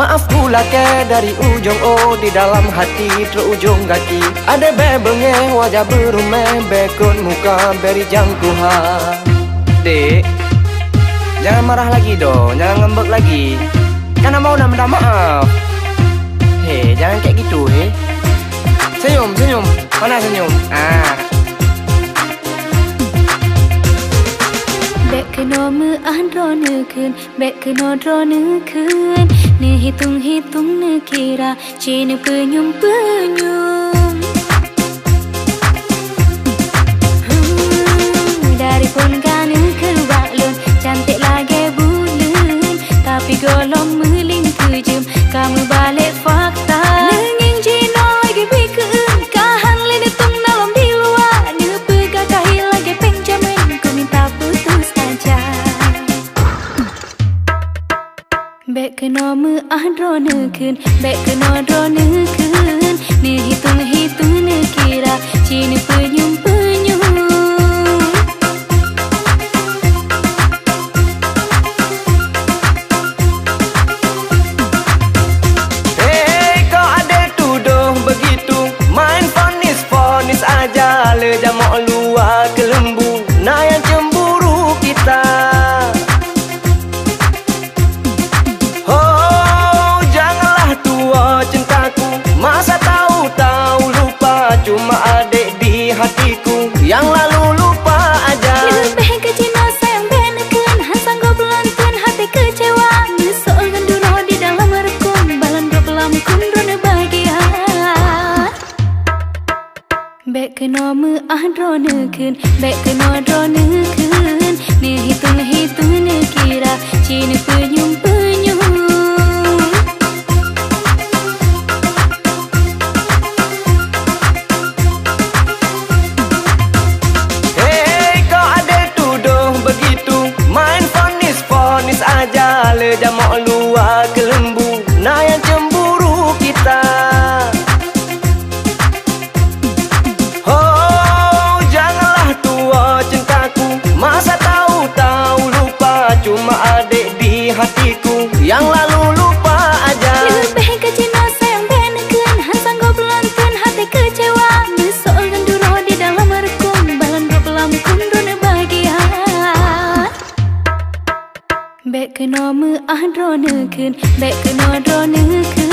Maafku lake dari ujung O di dalam hati terujung kaki. Ada bebenge wajah berumeh bekun muka beri jangkuha. Dek, jangan marah lagi dong, jangan ngambek lagi. Karena mau nak minta maaf. Hei, jangan kayak gitu Senyum, senyum, mana senyum? Bek kena meandro nekun, bek kena dro nekun. Ne hitung-hitung ne kira, cina penyum-penyum. Dari pun gana keluaklun, cantik lagi bulan. Tapi golong meling kejem, kamu balik fakta. Nenging jino lagi bikun, kahan lini tung dalam di luar. Ne pegah kahil lagi penjamin, ku minta putus aja. Bek kena meandro nekun, bek kena dro nekun. Ne hitung-hitung ne kira, cina penyum-penyum. Aja le jamok luar ke lembu, nah yang cemburu kita. Oh, janganlah tua cintaku, masa tahu-tahu lupa. Cuma adik di hatiku, yang lalu lupa aja. Lebih ke Cina sayang benekan, hansang gobelantun hati kecewa. Nyesol genduro di dalam rekun, balan berpelam kundrone bahagia. Bek kena meandro nekun, bek kena dro nekun. Ne hitung-hitung ne kira, cina penyum-penyum. Hei, kau ada tuduh begitu, main fonis-fonis aja le jamok luar ke lembu, nah yang cemburu kita. Masa tahu-tahu lupa, cuma adik di hatiku, yang lalu lupa aja. Lebih ke Cina sayang benekan, hansang gobelantun hati kecewa. Nyesol genduro di dalam rekun, balan berpelam kundrone bahagia. Bek kena meandro nekun, bek kena dro nekun.